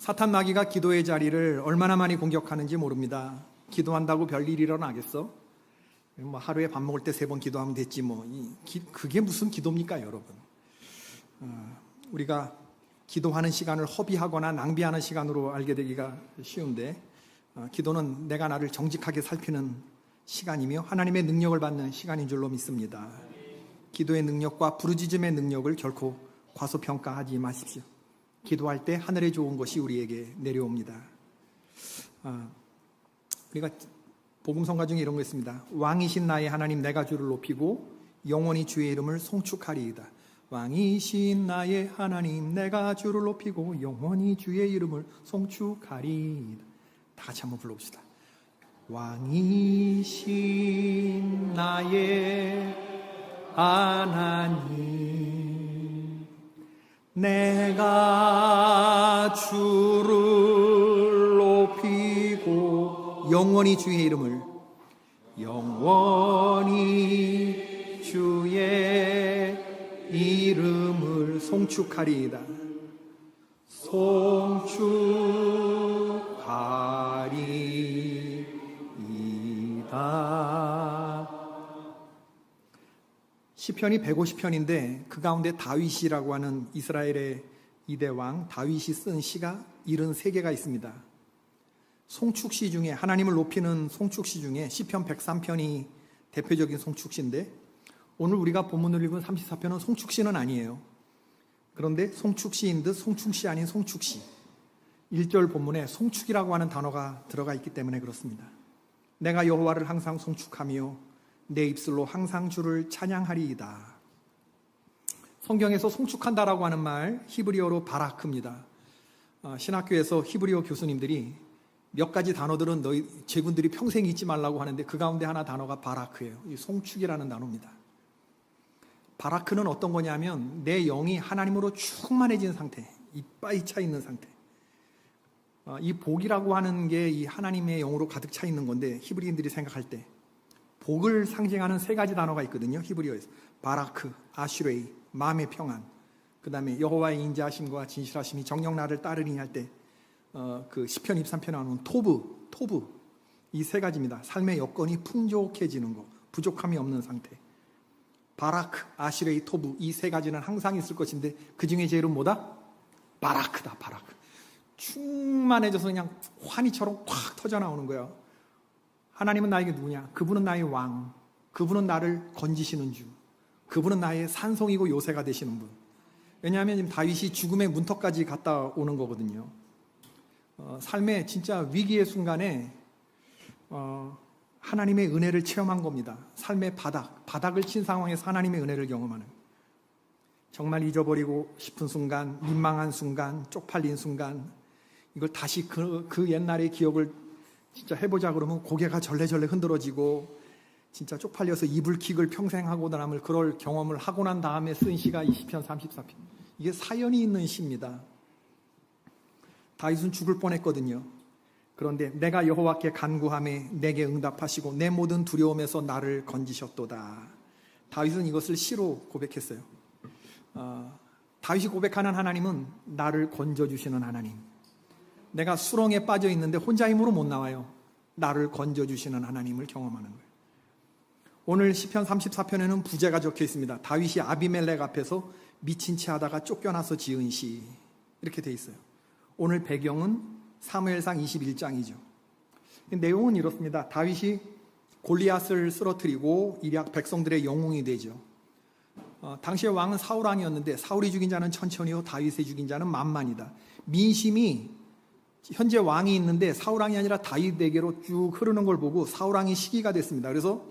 사탄 마귀가 기도의 자리를 얼마나 많이 공격하는지 모릅니다. 기도한다고 별일 일어나겠어? 뭐 하루에 밥 먹을 때 3번 기도하면 됐지 뭐. 그게 무슨 기도입니까, 여러분? 우리가 기도하는 시간을 허비하거나 낭비하는 시간으로 알게 되기가 쉬운데, 기도는 내가 나를 정직하게 살피는 시간이며 하나님의 능력을 받는 시간인 줄로 믿습니다. 기도의 능력과 부르짖음의 능력을 결코 과소평가하지 마십시오. 기도할 때 하늘에 좋은 것이 우리에게 내려옵니다. 우리가 복음성가 중에 이런 거 있습니다. 왕이신 나의 하나님 내가 주를 높이고 영원히 주의 이름을 송축하리이다. 왕이신 나의 하나님 내가 주를 높이고 영원히 주의 이름을 송축하리이다. 다 같이 한번 불러봅시다. 왕이신 나의 하나님 내가 주를 높이고 영원히 주의 이름을 송축하리이다. 송축하리이다. 시편이 150편인데 그 가운데 다윗이라고 하는 이스라엘의 2대 왕 다윗이 쓴 시가 73개가 있습니다. 송축시 중에 하나님을 높이는 송축시 중에 시편 103편이 대표적인 송축시인데 오늘 우리가 본문을 읽은 34편은 송축시는 아니에요. 그런데 송축시인 듯 송축시 아닌 송축시. 1절 본문에 송축이라고 하는 단어가 들어가 있기 때문에 그렇습니다. 내가 여호와를 항상 송축하며 내 입술로 항상 주를 찬양하리이다. 성경에서 송축한다라고 하는 말 히브리어로 바라크입니다. 신학교에서 히브리어 교수님들이 몇 가지 단어들은 너희 제군들이 평생 잊지 말라고 하는데 그 가운데 하나 단어가 바라크예요. 이 송축이라는 단어입니다. 바라크는 어떤 거냐면 내 영이 하나님으로 충만해진 상태, 이빠이 차 있는 상태. 이 복이라고 하는 게 이 하나님의 영으로 가득 차 있는 건데 히브리인들이 생각할 때 복을 상징하는 3가지 단어가 있거든요. 히브리어에서 바라크, 아슈레이, 마음의 평안. 그 다음에 여호와의 인자하심과 진실하심이 정녕 나를 따르니 할 때 그 시편 23편에 나오는 토브 이 3가지입니다. 삶의 여건이 풍족해지는 거, 부족함이 없는 상태. 바라크, 아시레이, 토브 이 3가지는 항상 있을 것인데 그 중에 제일은 뭐다? 바라크다. 바라크. 충만해져서 그냥 환희처럼 확 터져 나오는 거예요. 하나님은 나에게 누구냐? 그분은 나의 왕, 그분은 나를 건지시는 주, 그분은 나의 산성이고 요새가 되시는 분. 왜냐하면 지금 다윗이 죽음의 문턱까지 갔다 오는 거거든요. 삶의 진짜 위기의 순간에 하나님의 은혜를 체험한 겁니다. 삶의 바닥을 친 상황에서 하나님의 은혜를 경험하는. 정말 잊어버리고 싶은 순간, 민망한 순간, 쪽팔린 순간, 이걸 다시 그 옛날의 기억을 진짜 해보자 그러면 고개가 절레절레 흔들어지고 진짜 쪽팔려서 이불킥을 평생 하고 남을 그럴 경험을 하고 난 다음에 쓴 시가 이 시편 34편. 이게 사연이 있는 시입니다. 다윗은 죽을 뻔했거든요. 그런데 내가 여호와께 간구하매 내게 응답하시고 내 모든 두려움에서 나를 건지셨도다. 다윗은 이것을 시로 고백했어요. 다윗이 고백하는 하나님은 나를 건져주시는 하나님. 내가 수렁에 빠져 있는데 혼자 힘으로 못 나와요. 나를 건져주시는 하나님을 경험하는 거예요. 오늘 시편 34편에는 부제가 적혀 있습니다. 다윗이 아비멜렉 앞에서 미친 채 하다가 쫓겨나서 지은 시 이렇게 돼 있어요. 오늘 배경은 사무엘상 21장이죠. 내용은 이렇습니다. 다윗이 골리앗을 쓰러뜨리고 일약 백성들의 영웅이 되죠. 당시의 왕은 사울 왕이었는데 사울이 죽인 자는 천천히요 다윗이 죽인 자는 만만이다. 민심이 현재 왕이 있는데 사울 왕이 아니라 다윗에게로 쭉 흐르는 걸 보고 사울 왕이 시기가 됐습니다. 그래서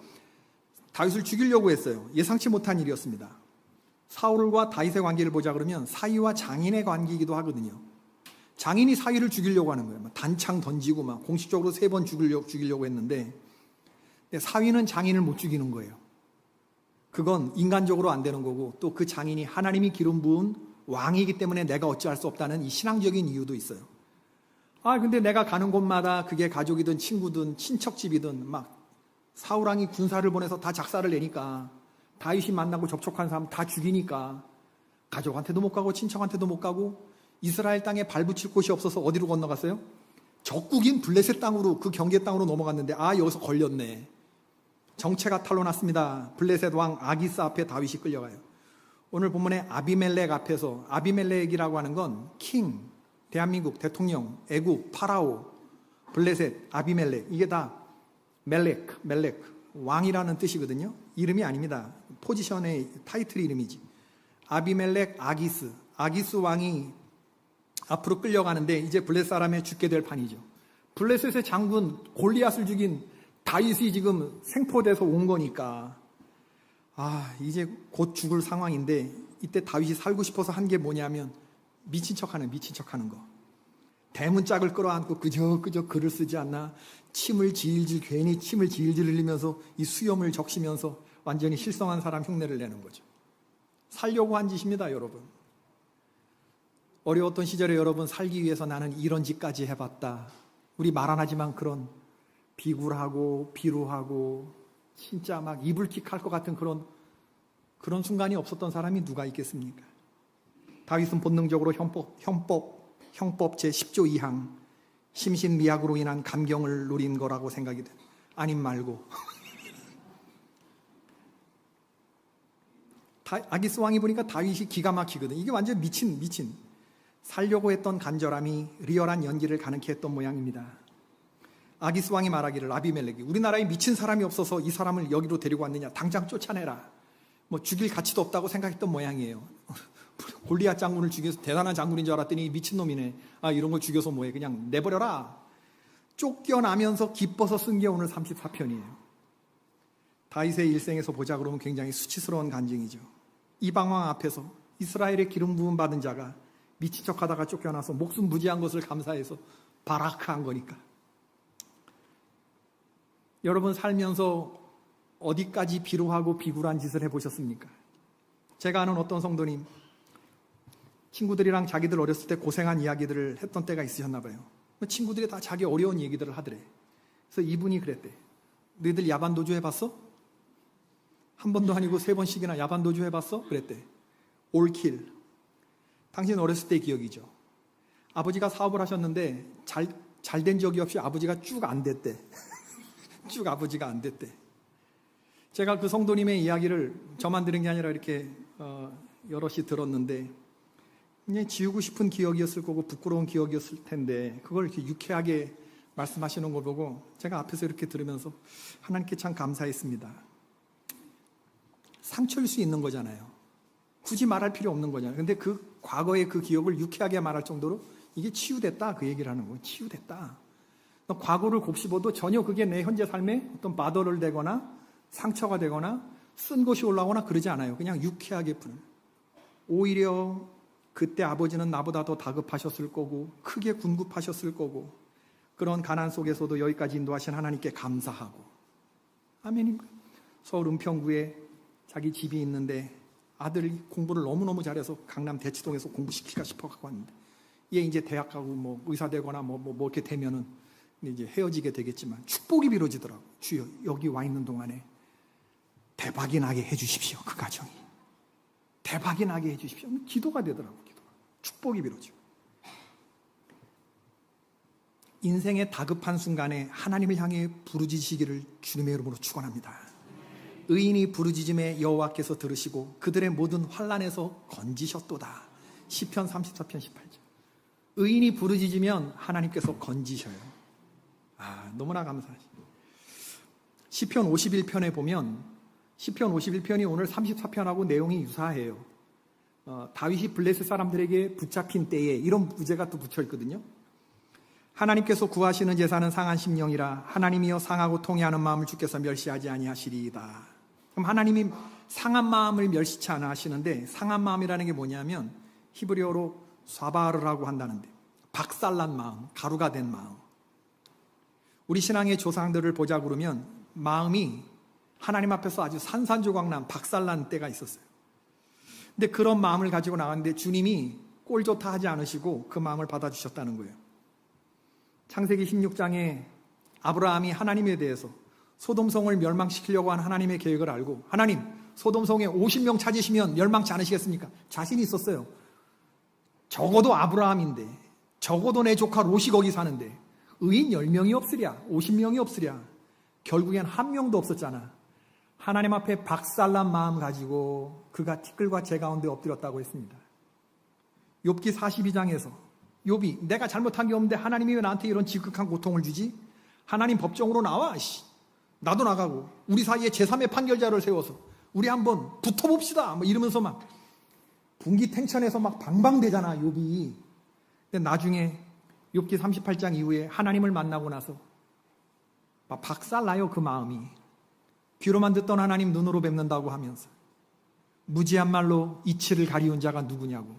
다윗을 죽이려고 했어요. 예상치 못한 일이었습니다. 사울과 다윗의 관계를 보자 그러면 사위와 장인의 관계이기도 하거든요. 장인이 사위를 죽이려고 하는 거예요. 단창 던지고 막 공식적으로 3번 죽이려고 했는데 사위는 장인을 못 죽이는 거예요. 그건 인간적으로 안 되는 거고 또 그 장인이 하나님이 기름 부은 왕이기 때문에 내가 어찌할 수 없다는 이 신앙적인 이유도 있어요. 근데 내가 가는 곳마다 그게 가족이든 친구든 친척집이든 막 사울왕이 군사를 보내서 다 작사를 내니까 다윗이 만나고 접촉한 사람 다 죽이니까 가족한테도 못 가고 친척한테도 못 가고 이스라엘 땅에 발붙일 곳이 없어서 어디로 건너갔어요? 적국인 블레셋 땅으로, 그 경계 땅으로 넘어갔는데 여기서 걸렸네. 정체가 탄로났습니다. 블레셋 왕 아기스 앞에 다윗이 끌려가요. 오늘 본문에 아비멜렉 앞에서, 아비멜렉이라고 하는 건 킹, 대한민국 대통령, 애국, 파라오, 블레셋, 아비멜렉, 이게 다 멜렉, 왕이라는 뜻이거든요. 이름이 아닙니다. 포지션의 타이틀 이름이지. 아비멜렉 아기스 왕이 앞으로 끌려가는데 이제 블레셋 사람에 죽게 될 판이죠. 블레셋의 장군 골리앗을 죽인 다윗이 지금 생포돼서 온 거니까 이제 곧 죽을 상황인데, 이때 다윗이 살고 싶어서 한 게 뭐냐면 미친 척하는 거. 대문짝을 끌어안고 그저 글을 쓰지 않나, 괜히 침을 질질 흘리면서 이 수염을 적시면서 완전히 실성한 사람 흉내를 내는 거죠. 살려고 한 짓입니다, 여러분. 어려웠던 시절에 여러분 살기 위해서 나는 이런 짓까지 해봤다. 우리 말 안 하지만 그런 비굴하고 비루하고 진짜 막 이불킥 할 것 같은 그런 순간이 없었던 사람이 누가 있겠습니까? 다윗은 본능적으로 형법 제10조 2항 심신미약으로 인한 감경을 누린 거라고 생각이 돼. 아님 말고 아기스 왕이 보니까 다윗이 기가 막히거든. 이게 완전 미친 살려고 했던 간절함이 리얼한 연기를 가능케 했던 모양입니다. 아기스 왕이 말하기를, 아비멜렉이 우리나라에 미친 사람이 없어서 이 사람을 여기로 데리고 왔느냐, 당장 쫓아내라. 죽일 가치도 없다고 생각했던 모양이에요. 골리앗 장군을 죽여서 대단한 장군인 줄 알았더니 미친놈이네. 이런 걸 죽여서 뭐해, 그냥 내버려라. 쫓겨나면서 기뻐서 쓴 게 오늘 34편이에요. 다윗의 일생에서 보자 그러면 굉장히 수치스러운 간증이죠. 이방왕 앞에서 이스라엘의 기름 부음 받은 자가 미친 척하다가 쫓겨나서 목숨 무지한 것을 감사해서 바라크한 거니까. 여러분 살면서 어디까지 비루하고 비굴한 짓을 해보셨습니까? 제가 아는 어떤 성도님, 친구들이랑 자기들 어렸을 때 고생한 이야기들을 했던 때가 있으셨나 봐요. 친구들이 다 자기 어려운 얘기들을 하더래. 그래서 이분이 그랬대. 너희들 야반도주 해봤어? 한 번도 아니고 3번씩이나 야반도주 해봤어? 그랬대. 올킬. 당신 어렸을 때 기억이죠. 아버지가 사업을 하셨는데 잘 된 적이 없이 아버지가 쭉 안 됐대. 쭉 아버지가 안 됐대. 제가 그 성도님의 이야기를 저만 들은 게 아니라 이렇게 여럿이 들었는데, 그냥 지우고 싶은 기억이었을 거고 부끄러운 기억이었을 텐데 그걸 이렇게 유쾌하게 말씀하시는 걸 보고 제가 앞에서 이렇게 들으면서 하나님께 참 감사했습니다. 상처일 수 있는 거잖아요. 굳이 말할 필요 없는 거잖아요. 근데 그 과거의 그 기억을 유쾌하게 말할 정도로 이게 치유됐다, 그 얘기를 하는 거예요. 치유됐다. 과거를 곱씹어도 전혀 그게 내 현재 삶에 어떤 바더를 되거나 상처가 되거나 쓴 것이 올라오거나 그러지 않아요. 그냥 유쾌하게 푸는. 오히려 그때 아버지는 나보다 더 다급하셨을 거고 크게 군급하셨을 거고 그런 가난 속에서도 여기까지 인도하신 하나님께 감사하고. 아멘입니다. 서울 은평구에 자기 집이 있는데 아들이 공부를 너무너무 잘해서 강남 대치동에서 공부시킬까 싶어 갖고 왔는데, 얘 이제 대학 가고 의사 되거나 뭐 이렇게 되면은 이제 헤어지게 되겠지만 축복이 이루어지더라고. 주여, 여기 와 있는 동안에 대박이 나게 해주십시오. 그 가정이 대박이 나게 해주십시오. 기도가 되더라고. 기도가. 축복이 이루어지고. 인생의 다급한 순간에 하나님을 향해 부르짖으시기를 주님의 이름으로 축원합니다. 의인이 부르짖음에 여호와께서 들으시고 그들의 모든 환난에서 건지셨도다. 시편 34편 18절. 의인이 부르짖으면 하나님께서 건지셔요. 너무나 감사하시죠. 시편 51편에 보면, 시편 51편이 오늘 34편하고 내용이 유사해요. 다윗이 블레셋 사람들에게 붙잡힌 때에 이런 부제가 또 붙여 있거든요. 하나님께서 구하시는 제사는 상한 심령이라 하나님이여 상하고 통회하는 마음을 주께서 멸시하지 아니하시리이다. 그럼 하나님이 상한 마음을 멸시치 않아 하시는데, 상한 마음이라는 게 뭐냐면 히브리어로 사바르라고 한다는데, 박살난 마음, 가루가 된 마음. 우리 신앙의 조상들을 보자 그러면 마음이 하나님 앞에서 아주 산산조각난 박살난 때가 있었어요. 근데 그런 마음을 가지고 나왔는데 주님이 꼴 좋다 하지 않으시고 그 마음을 받아주셨다는 거예요. 창세기 16장에 아브라함이 하나님에 대해서 소돔성을 멸망시키려고 한 하나님의 계획을 알고, 하나님 소돔성에 50명 찾으시면 멸망치 않으시겠습니까? 자신이 있었어요. 적어도 아브라함인데, 적어도 내 조카 롯이 거기 사는데 의인 10명이 없으랴, 50명이 없으랴. 결국엔 한 명도 없었잖아. 하나님 앞에 박살난 마음 가지고 그가 티끌과 재 가운데 엎드렸다고 했습니다. 욥기 42장에서 욥이 내가 잘못한 게 없는데 하나님이 왜 나한테 이런 지극한 고통을 주지? 하나님 법정으로 나와. 나도 나가고 우리 사이에 제3의 판결자를 세워서 우리 한번 붙어봅시다. 뭐 이러면서 막 분기탱천에서 막 방방대잖아, 욥이. 근데 나중에 욥기 38장 이후에 하나님을 만나고 나서 막 박살나요, 그 마음이. 귀로만 듣던 하나님 눈으로 뵙는다고 하면서 무지한 말로 이치를 가리운 자가 누구냐고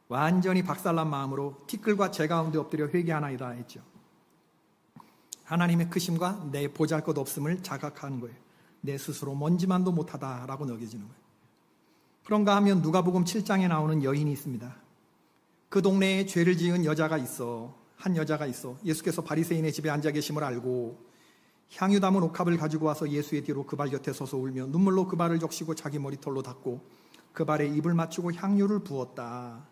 완전히 박살난 마음으로 티끌과 재 가운데 엎드려 회개하나이다 했죠. 하나님의 크심과 내 보잘것없음을 자각하는 거예요. 내 스스로 먼지만도 못하다라고 여겨지는 거예요. 그런가 하면 누가복음 7장에 나오는 여인이 있습니다. 그 동네에 죄를 지은 여자가 있어. 한 여자가 있어. 예수께서 바리새인의 집에 앉아 계심을 알고 향유 담은 옥합을 가지고 와서 예수의 뒤로 그 발 곁에 서서 울며 눈물로 그 발을 적시고 자기 머리털로 닦고 그 발에 입을 맞추고 향유를 부었다.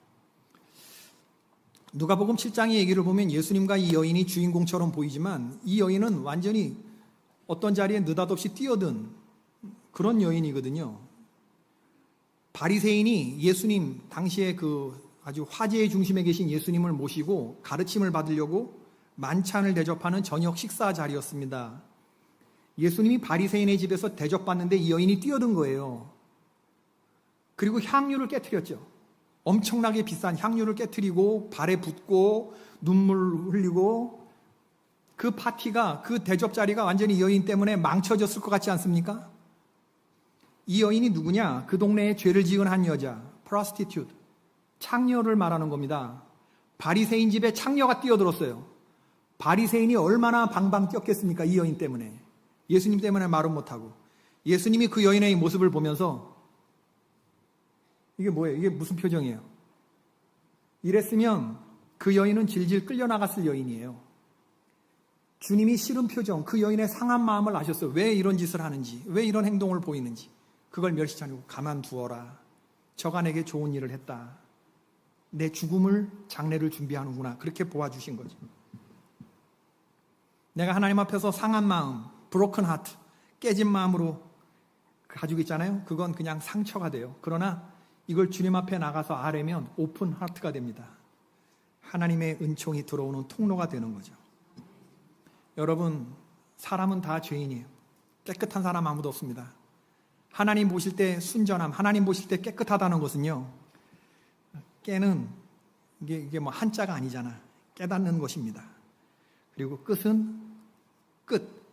누가복음 7장의 얘기를 보면 예수님과 이 여인이 주인공처럼 보이지만 이 여인은 완전히 어떤 자리에 느닷없이 뛰어든 그런 여인이거든요. 바리새인이 예수님 당시에 그 아주 화제의 중심에 계신 예수님을 모시고 가르침을 받으려고 만찬을 대접하는 저녁 식사 자리였습니다. 예수님이 바리새인의 집에서 대접받는데 이 여인이 뛰어든 거예요. 그리고 향유를 깨트렸죠. 엄청나게 비싼 향유를 깨트리고 발에 붓고 눈물 흘리고 그 파티가, 그 대접 자리가 완전히 이 여인 때문에 망쳐졌을 것 같지 않습니까? 이 여인이 누구냐? 그 동네에 죄를 지은 한 여자, prostitute, 창녀를 말하는 겁니다. 바리새인 집에 창녀가 뛰어들었어요. 바리새인이 얼마나 방방 뛰었겠습니까? 이 여인 때문에. 예수님 때문에 말은 못하고. 예수님이 그 여인의 모습을 보면서 이게 뭐예요? 이게 무슨 표정이에요? 이랬으면 그 여인은 질질 끌려나갔을 여인이에요. 주님이 싫은 표정, 그 여인의 상한 마음을 아셨어요. 왜 이런 짓을 하는지, 왜 이런 행동을 보이는지. 그걸 멸시치 않고 가만두어라. 저가 내게 좋은 일을 했다. 내 죽음을, 장례를 준비하는구나. 그렇게 보아주신 거죠. 내가 하나님 앞에서 상한 마음, broken heart, 깨진 마음으로 가지고 있잖아요. 그건 그냥 상처가 돼요. 그러나 이걸 주님 앞에 나가서 아뢰면 오픈 하트가 됩니다. 하나님의 은총이 들어오는 통로가 되는 거죠. 여러분, 사람은 다 죄인이에요. 깨끗한 사람 아무도 없습니다. 하나님 보실 때 순전함, 하나님 보실 때 깨끗하다는 것은요, 깨는 이게 뭐 한자가 아니잖아. 깨닫는 것입니다. 그리고 끝은 끝.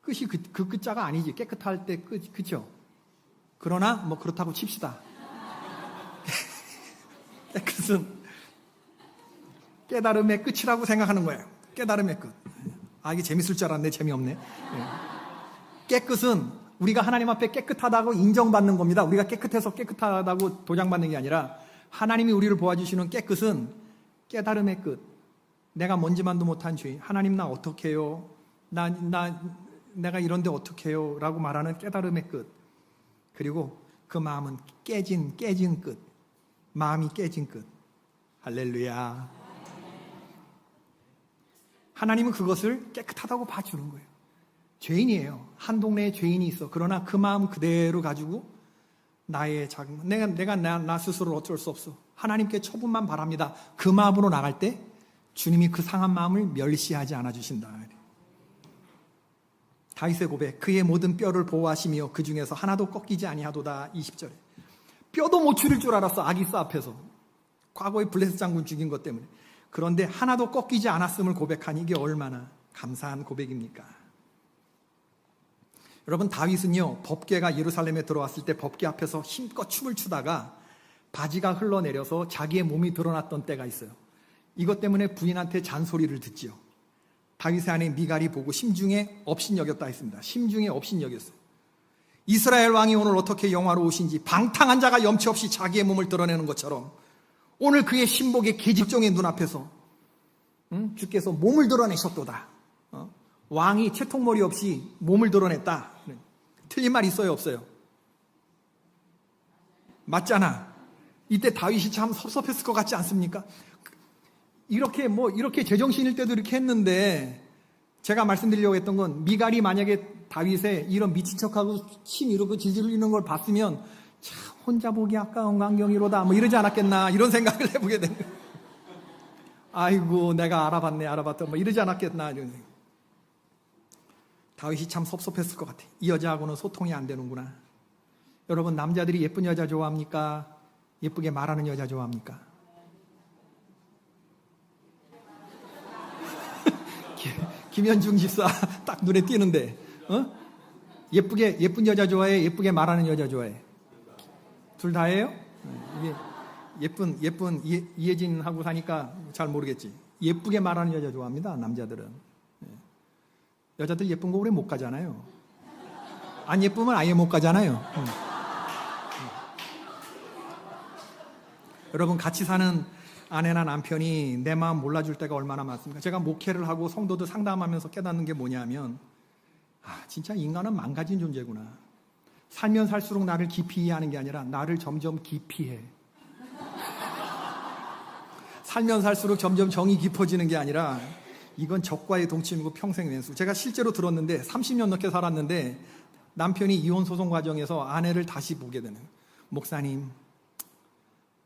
끝이 그 끝자가 아니지. 깨끗할 때 끝, 그쵸? 그러나 뭐 그렇다고 칩시다. 깨끗은 깨달음의 끝이라고 생각하는 거예요. 깨달음의 끝. 이게 재밌을 줄 알았네. 재미없네. 깨끗은 우리가 하나님 앞에 깨끗하다고 인정받는 겁니다. 우리가 깨끗해서 깨끗하다고 도장받는 게 아니라 하나님이 우리를 보아주시는 깨끗은 깨달음의 끝. 내가 먼지만도 못한 죄인. 하나님 나 어떻게 해요? 내가 이런데 어떻게 해요? 라고 말하는 깨달음의 끝. 그리고 그 마음은 깨진 끝. 마음이 깨진 끝. 할렐루야. 하나님은 그것을 깨끗하다고 봐주는 거예요. 죄인이에요. 한 동네에 죄인이 있어. 그러나 그 마음 그대로 가지고 나의 작은, 내가 나 스스로 어쩔 수 없어. 하나님께 처분만 바랍니다. 그 마음으로 나갈 때 주님이 그 상한 마음을 멸시하지 않아 주신다. 다윗의 고백, 그의 모든 뼈를 보호하시며 그 중에서 하나도 꺾이지 아니하도다. 20절에 뼈도 못 추릴 줄 알았어. 아기스 앞에서 과거에 블레셋 장군 죽인 것 때문에. 그런데 하나도 꺾이지 않았음을 고백하니 이게 얼마나 감사한 고백입니까? 여러분, 다윗은요, 법궤가 예루살렘에 들어왔을 때 법궤 앞에서 힘껏 춤을 추다가 바지가 흘러내려서 자기의 몸이 드러났던 때가 있어요. 이것 때문에 부인한테 잔소리를 듣지요. 다윗의 아내 미갈이 보고 심중에 업신여겼다 했습니다. 심중에 업신여겼어요. 이스라엘 왕이 오늘 어떻게 영화로우신지, 방탕한 자가 염치 없이 자기의 몸을 드러내는 것처럼 오늘 그의 신복의 계집종의 눈앞에서 주께서 몸을 드러내셨도다. 왕이 채통머리 없이 몸을 드러냈다. 틀린 말 있어요, 없어요? 맞잖아. 이때 다윗이 참 섭섭했을 것 같지 않습니까? 이렇게 제정신일 때도 이렇게 했는데, 제가 말씀드리려고 했던 건, 미갈이 만약에 다윗의 이런 미친 척하고 침 이러고 질질 흘리는 걸 봤으면 참 혼자 보기 아까운 광경이로다 뭐 이러지 않았겠나, 이런 생각을 해보게 되는 거예요. 아이고 내가 알아봤다 뭐 이러지 않았겠나, 이런 생각. 다윗이 참 섭섭했을 것 같아. 이 여자하고는 소통이 안 되는구나. 여러분, 남자들이 예쁜 여자 좋아합니까? 예쁘게 말하는 여자 좋아합니까? 김현중 집사 딱 눈에 띄는데, 예쁜 여자 좋아해? 예쁘게 말하는 여자 좋아해? 둘 다예요? 이게 예쁜 이혜진하고 사니까 잘 모르겠지. 예쁘게 말하는 여자 좋아합니다, 남자들은. 여자들 예쁜 거 오래 못 가잖아요. 안 예쁘면 아예 못 가잖아요. 여러분, 같이 사는 아내나 남편이 내 마음 몰라줄 때가 얼마나 많습니까? 제가 목회를 하고 성도들 상담하면서 깨닫는 게 뭐냐면, 진짜 인간은 망가진 존재구나. 살면 살수록 나를 깊이 이해하는 게 아니라 나를 점점 기피해. 살면 살수록 점점 정이 깊어지는 게 아니라 이건 적과의 동침이고 평생 왼수. 제가 실제로 들었는데 30년 넘게 살았는데 남편이 이혼 소송 과정에서 아내를 다시 보게 되는, 목사님,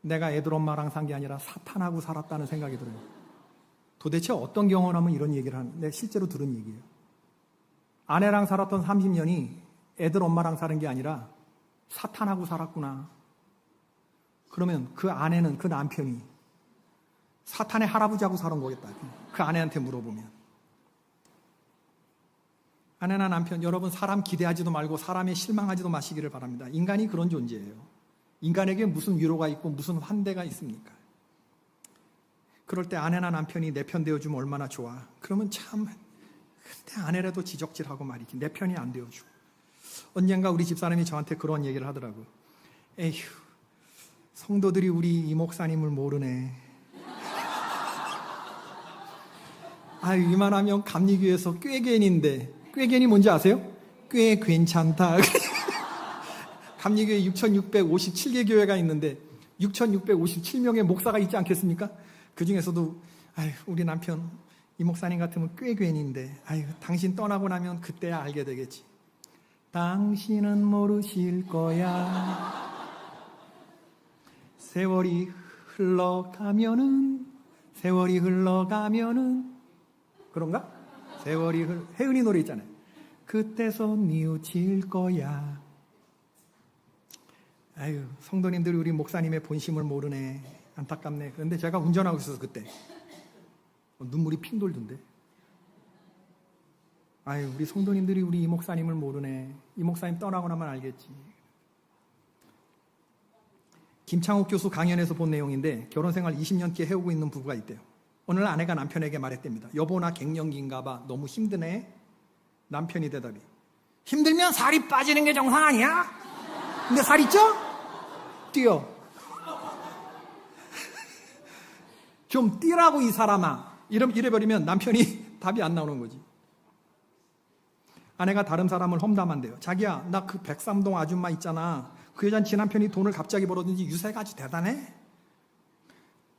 내가 애들 엄마랑 산 게 아니라 사탄하고 살았다는 생각이 들어요. 도대체 어떤 경험하면 이런 얘기를 하는데, 실제로 들은 얘기예요. 아내랑 살았던 30년이 애들 엄마랑 사는 게 아니라 사탄하고 살았구나. 그러면 그 아내는, 그 남편이 사탄의 할아버지하고 살은 거겠다. 그 아내한테 물어보면. 아내나 남편, 여러분, 사람 기대하지도 말고 사람에 실망하지도 마시기를 바랍니다. 인간이 그런 존재예요. 인간에게 무슨 위로가 있고 무슨 환대가 있습니까? 그럴 때 아내나 남편이 내 편 되어주면 얼마나 좋아. 그러면 참, 그때 아내라도 지적질하고 말이지, 내 편이 안 되어주고. 언젠가 우리 집사람이 저한테 그런 얘기를 하더라고요. 에휴, 성도들이 우리 이 목사님을 모르네. 아유, 이만하면 감리교회에서 꾀견인데, 꾀견이 뭔지 아세요? 꽤 괜찮다. 감리교회 6,657개 교회가 있는데 6,657명의 목사가 있지 않겠습니까? 그 중에서도 아유, 우리 남편 이 목사님 같으면 꽤 괜인데, 아유, 당신 떠나고 나면 그때야 알게 되겠지. 당신은 모르실 거야. 세월이 흘러가면은 그런가? 혜은이 노래 있잖아요. 그때서 뉘우칠 거야. 아유, 성도님들이 우리 목사님의 본심을 모르네. 안타깝네. 그런데 제가 운전하고 있어서 그때 눈물이 핑 돌던데. 아유, 우리 성도님들이 우리 이 목사님을 모르네. 이 목사님 떠나고 나면 알겠지. 김창옥 교수 강연에서 본 내용인데, 결혼생활 20년째 해오고 있는 부부가 있대요. 오늘 아내가 남편에게 말했답니다. 여보, 나 갱년기인가 봐. 너무 힘드네. 남편이 대답이, 힘들면 살이 빠지는 게 정상 아니야? 근데 살 있죠? 뛰어. 좀 뛰라고, 이 사람아. 이래버리면 남편이 답이 안 나오는 거지. 아내가 다른 사람을 험담한대요. 자기야, 나 그 백삼동 아줌마 있잖아. 그 여자는 지 남편이 돈을 갑자기 벌어든지 유세가 아주 대단해.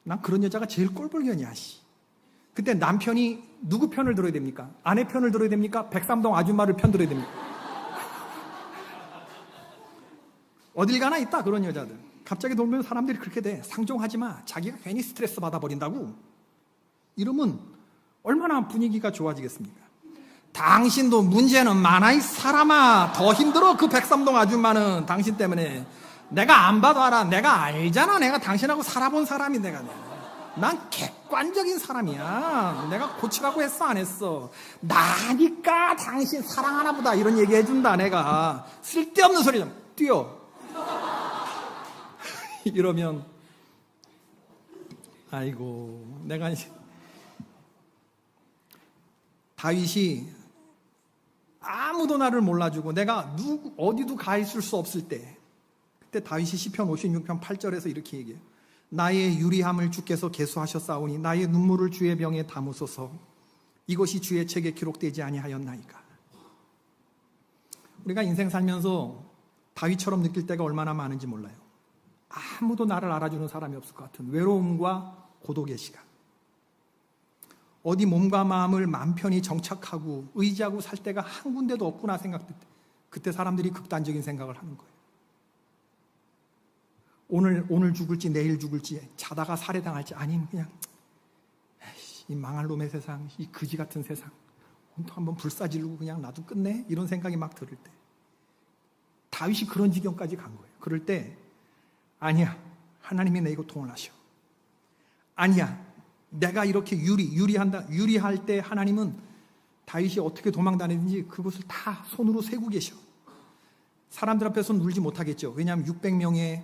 난 그런 여자가 제일 꼴불견이야. 그때 남편이 누구 편을 들어야 됩니까? 아내 편을 들어야 됩니까? 백삼동 아줌마를 편 들어야 됩니까? 어딜 가나 있다, 그런 여자들. 갑자기 돌면 사람들이 그렇게 돼. 상종하지 마. 자기가 괜히 스트레스 받아버린다고. 이러면 얼마나 분위기가 좋아지겠습니까? 당신도 문제는 많아, 이 사람아. 더 힘들어, 그 백삼동 아줌마는. 당신 때문에. 내가 안 봐도 알아. 내가 알잖아. 내가 당신하고 살아본 사람이 내가. 난 객관적인 사람이야. 내가 고치라고 했어, 안 했어? 나니까 당신 사랑하나 보다. 이런 얘기 해준다, 내가. 쓸데없는 소리 좀. 뛰어. 이러면, 아이고, 내가 다윗이 아무도 나를 몰라주고 내가 어디도 가 있을 수 없을 때, 그때 다윗이 시편 56편 8절에서 이렇게 얘기해요. 나의 유리함을 주께서 계수하셨사오니 나의 눈물을 주의 병에 담으소서. 이것이 주의 책에 기록되지 아니하였나이까. 우리가 인생 살면서 다윗처럼 느낄 때가 얼마나 많은지 몰라요. 아무도 나를 알아주는 사람이 없을 것 같은 외로움과 고독의 시간. 어디 몸과 마음을 맘 편히 정착하고 의지하고 살 데가 한 군데도 없구나 생각될 때, 그때 사람들이 극단적인 생각을 하는 거예요. 오늘 죽을지 내일 죽을지, 자다가 살해당할지, 아니면 그냥 이 망할 놈의 세상, 이 그지 같은 세상, 온통 한번 불사지르고 그냥 나도 끝내? 이런 생각이 막 들을 때, 다윗이 그런 지경까지 간 거예요. 그럴 때 아니야, 하나님이 내 고통을 아셔. 아니야, 내가 이렇게 유리할 때 하나님은 다윗이 어떻게 도망다니는지 그것을 다 손으로 세고 계셔. 사람들 앞에서 울지 못하겠죠. 왜냐하면 600명의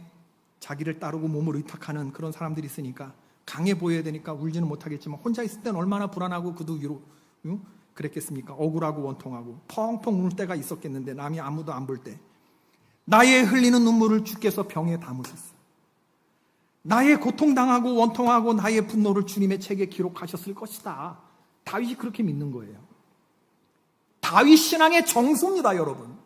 자기를 따르고 몸을 의탁하는 그런 사람들이 있으니까 강해 보여야 되니까 울지는 못하겠지만, 혼자 있을 때는 얼마나 불안하고 그도 위로 그랬겠습니까? 억울하고 원통하고 펑펑 울 때가 있었겠는데, 남이 아무도 안 볼 때 나의 흘리는 눈물을 주께서 병에 담으셨어. 나의 고통당하고 원통하고 나의 분노를 주님의 책에 기록하셨을 것이다. 다윗이 그렇게 믿는 거예요. 다윗 신앙의 정수입니다, 여러분.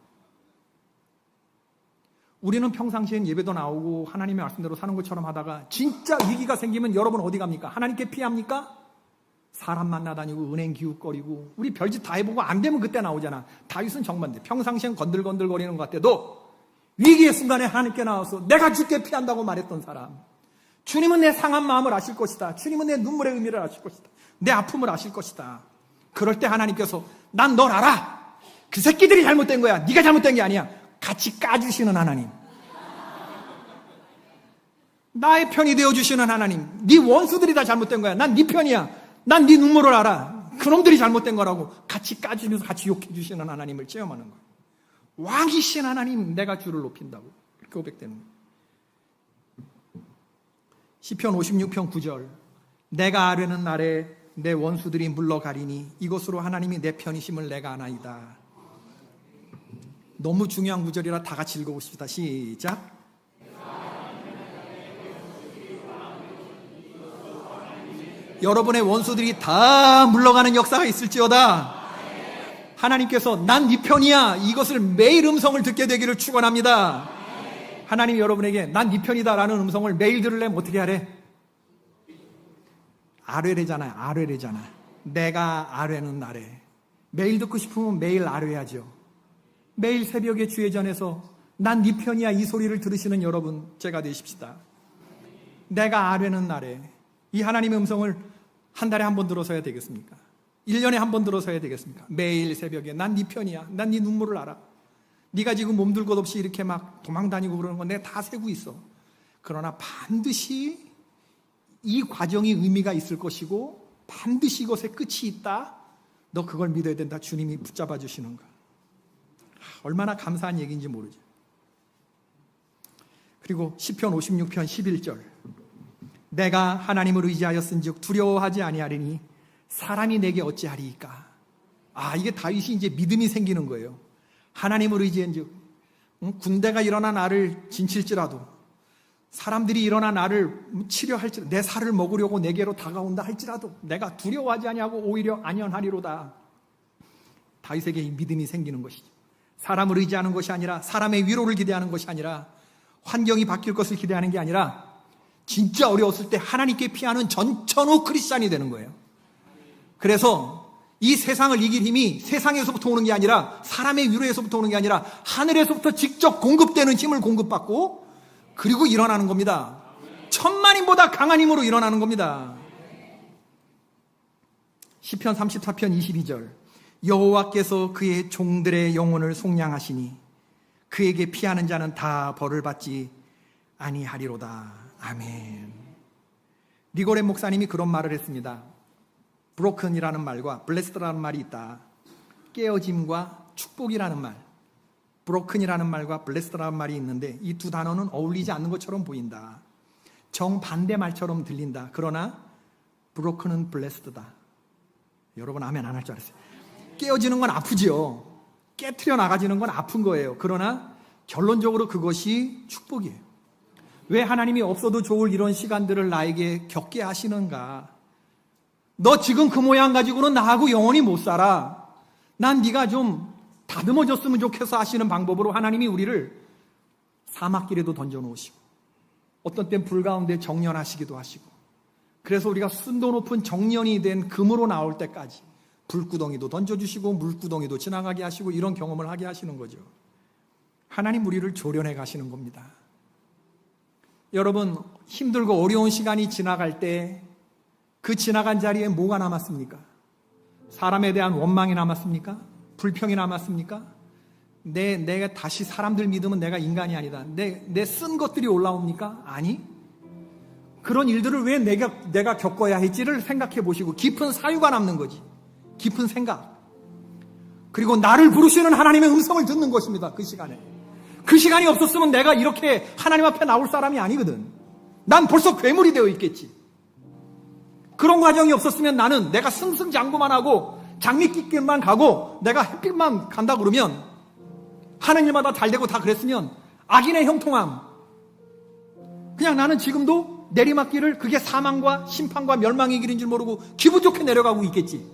우리는 평상시엔 예배도 나오고 하나님의 말씀대로 사는 것처럼 하다가 진짜 위기가 생기면 여러분 어디 갑니까? 하나님께 피합니까? 사람 만나다니고 은행 기웃거리고 우리 별짓 다 해보고 안 되면 그때 나오잖아. 다윗은 정반대. 평상시엔 건들건들거리는 것 같아도 위기의 순간에 하나님께 나와서 내가 주께 피한다고 말했던 사람. 주님은 내 상한 마음을 아실 것이다. 주님은 내 눈물의 의미를 아실 것이다. 내 아픔을 아실 것이다. 그럴 때 하나님께서 난 널 알아. 그 새끼들이 잘못된 거야. 네가 잘못된 게 아니야. 같이 까주시는 하나님. 나의 편이 되어주시는 하나님. 네 원수들이 다 잘못된 거야. 난 네 편이야. 난 네 눈물을 알아. 그놈들이 잘못된 거라고 같이 까주면서 같이 욕해주시는 하나님을 체험하는 거야. 왕이신 하나님, 내가 주를 높인다고 이렇게 고백되는 거야. 시편 56편 9절, 내가 아뢰는 날에 내 원수들이 물러가리니 이것으로 하나님이 내 편이심을 내가 아나이다. 너무 중요한 구절이라 다 같이 읽어봅시다. 시작. 여러분의 원수들이 다 물러가는 역사가 있을지어다. 하나님께서 난 네 편이야, 이것을 매일 음성을 듣게 되기를 축원합니다. 하나님이 여러분에게 난 네 편이다 라는 음성을 매일 들으려면 어떻게 하래? 아뢰래잖아요. 아뢰래잖아. 내가 아뢰는 날에. 매일 듣고 싶으면 매일 아뢰야죠. 매일 새벽에 주의 전에서 난 네 편이야 이 소리를 들으시는 여러분 제가 되십시다. 내가 아뢰는 날에. 이 하나님의 음성을 한 달에 한 번 들어서야 되겠습니까? 1년에 한 번 들어서야 되겠습니까? 매일 새벽에 난 네 편이야. 난 네 눈물을 알아. 네가 지금 몸둘 것 없이 이렇게 막 도망다니고 그러는 건 내가 다 세고 있어. 그러나 반드시 이 과정이 의미가 있을 것이고 반드시 이것에 끝이 있다. 너 그걸 믿어야 된다. 주님이 붙잡아 주시는 거. 얼마나 감사한 얘기인지 모르죠. 그리고 시편 56편 11절, 내가 하나님을 의지하였은즉 두려워하지 아니하리니 사람이 내게 어찌하리이까. 이게 다윗이 이제 믿음이 생기는 거예요. 하나님을 의지한즉 군대가 일어나 나를 진칠지라도, 사람들이 일어나 나를 치려할지라도, 내 살을 먹으려고 내게로 다가온다 할지라도 내가 두려워하지 아니하고 오히려 안연하리로다. 다윗에게 이 믿음이 생기는 것이죠. 사람을 의지하는 것이 아니라, 사람의 위로를 기대하는 것이 아니라, 환경이 바뀔 것을 기대하는 게 아니라 진짜 어려웠을 때 하나님께 피하는 전천후 크리스찬이 되는 거예요. 그래서 이 세상을 이길 힘이 세상에서부터 오는 게 아니라, 사람의 위로에서부터 오는 게 아니라 하늘에서부터 직접 공급되는 힘을 공급받고 그리고 일어나는 겁니다. 천만인보다 강한 힘으로 일어나는 겁니다. 시편 34편 22절, 여호와께서 그의 종들의 영혼을 속량하시니 그에게 피하는 자는 다 벌을 받지 아니하리로다. 아멘. 리고렌 목사님이 그런 말을 했습니다. 브로큰이라는 말과 블레스드라는 말이 있다. 깨어짐과 축복이라는 말, 브로큰이라는 말과 블레스드라는 말이 있는데 이 두 단어는 어울리지 않는 것처럼 보인다. 정반대 말처럼 들린다. 그러나 브로큰은 블레스드다. 여러분 아멘 안 할 줄 알았어요. 깨어지는 건 아프지요. 깨트려 나가지는 건 아픈 거예요. 그러나 결론적으로 그것이 축복이에요. 왜 하나님이 없어도 좋을 이런 시간들을 나에게 겪게 하시는가? 너 지금 그 모양 가지고는 나하고 영원히 못 살아. 난 네가 좀 다듬어졌으면 좋겠어 하시는 방법으로 하나님이 우리를 사막길에도 던져놓으시고 어떤 땐 불 가운데 정련하시기도 하시고, 그래서 우리가 순도 높은 정련이 된 금으로 나올 때까지 불구덩이도 던져주시고 물구덩이도 지나가게 하시고 이런 경험을 하게 하시는 거죠. 하나님 우리를 조련해 가시는 겁니다. 여러분, 힘들고 어려운 시간이 지나갈 때 그 지나간 자리에 뭐가 남았습니까? 사람에 대한 원망이 남았습니까? 불평이 남았습니까? 내가 다시 사람들 믿으면 내가 인간이 아니다. 내 쓴 것들이 올라옵니까? 아니. 그런 일들을 왜 내가 겪어야 했지를 생각해 보시고 깊은 사유가 남는 거지. 깊은 생각. 그리고 나를 부르시는 하나님의 음성을 듣는 것입니다. 그 시간에. 그 시간이 없었으면 내가 이렇게 하나님 앞에 나올 사람이 아니거든. 난 벌써 괴물이 되어 있겠지. 그런 과정이 없었으면 나는 내가 승승장구만 하고 장밋빛길만 가고 내가 햇빛만 간다 그러면 하는 일마다 잘 되고 다 그랬으면 악인의 형통함. 그냥 나는 지금도 내리막길을 그게 사망과 심판과 멸망의 길인 줄 모르고 기분 좋게 내려가고 있겠지.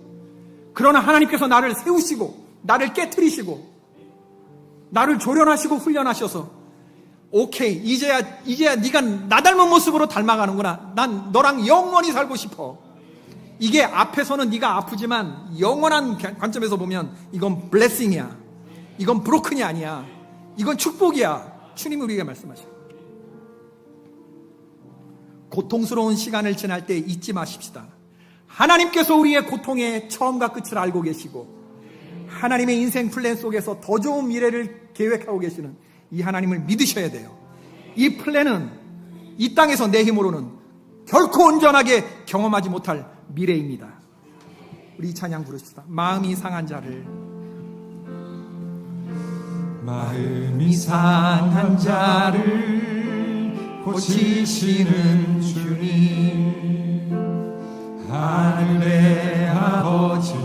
그러나 하나님께서 나를 세우시고 나를 깨트리시고 나를 조련하시고 훈련하셔서 오케이, 이제야 네가 나 닮은 모습으로 닮아가는구나. 난 너랑 영원히 살고 싶어. 이게 앞에서는 네가 아프지만 영원한 관점에서 보면 이건 블레싱이야. 이건 브로큰이 아니야. 이건 축복이야. 주님이 우리에게 말씀하셔. 고통스러운 시간을 지날 때 잊지 마십시다. 하나님께서 우리의 고통의 처음과 끝을 알고 계시고 하나님의 인생 플랜 속에서 더 좋은 미래를 계획하고 계시는 이 하나님을 믿으셔야 돼요. 이 플랜은 이 땅에서 내 힘으로는 결코 온전하게 경험하지 못할 미래입니다. 우리 이 찬양 부르시다. 마음이 상한 자를, 마음이 상한 자를 고치시는 주님, 하늘의 아버지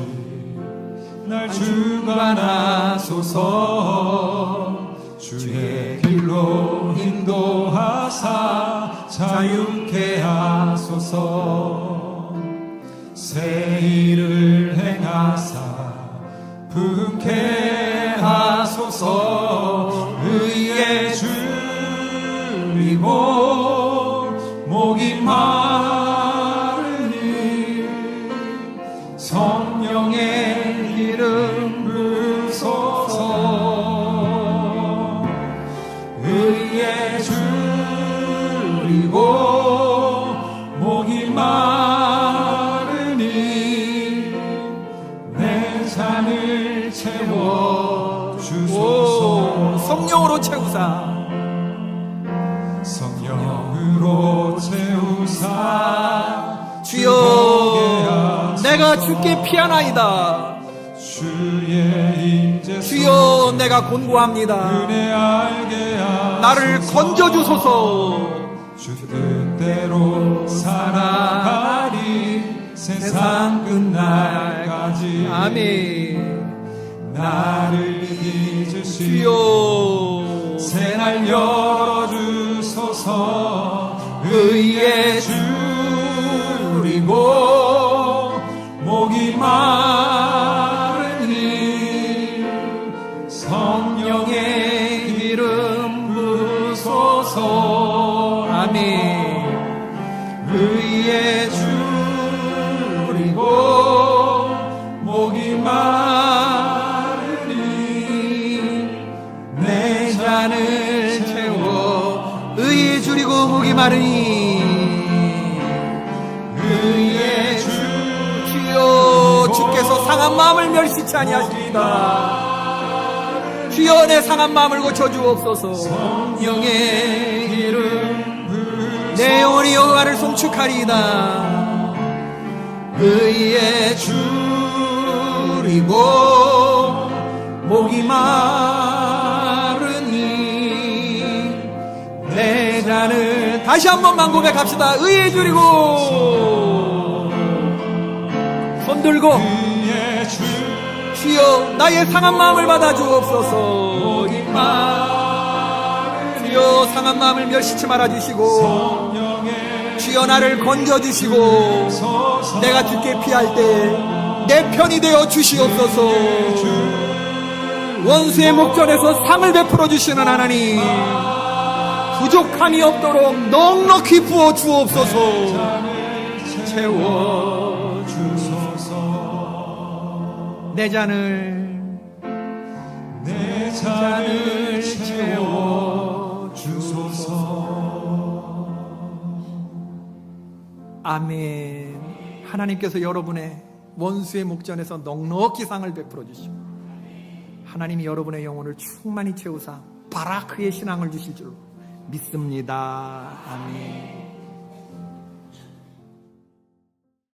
날 주관하소서. 주의 길로 인도하사 자유케 하소서. 새 일을 행하사 부흥케 하소서. 의에 줄이고 목이 마르니 성령의 기름 부소서. 의에 줄이고 목이 마르니 내 잔을 채워 주소서. 성령으로 채우사. 성령으로 채우사. 주여 내가 주께 피하나이다. 주여 내가 곤고합니다. 나를 건져주소서. 주 뜻대로 살아가리 세상 끝날까지. 아멘. 나를 잊으시오. 새날 열어주소서. 의에 줄이고 목이 마르니 성령의 기름 부소서. 아멘. 의에 줄이고 목이 마르니 내 잔을 채워. 의에 줄이고 목이 마르니 의에 주여 주께서 상한 마음을 멸시치 아니하십니다. 주여 내 상한 마음을 고쳐주옵소서. 성령의 기름 내 영혼이 여호와를 송축하리이다. 의에 줄이고 목이 마르니 내 잔을 다시 한 번만 고백합시다. 의에 줄이고 손 들고 주여 나의 상한 마음을 받아주옵소서. 주여 상한 마음을 멸시치 말아주시고 주여 나를 건져주시고 내가 주께 피할 때 내 편이 되어 주시옵소서. 원수의 목전에서 상을 베풀어 주시는 하나님, 부족함이 없도록 넉넉히 부어 주옵소서. 채워 주소서. 내 잔을 채워 주소서. 아멘. 하나님께서 여러분의 원수의 목전에서 넉넉히 상을 베풀어 주시고 하나님이 여러분의 영혼을 충만히 채우사 바라크의 신앙을 주실 줄로 믿습니다. 아멘.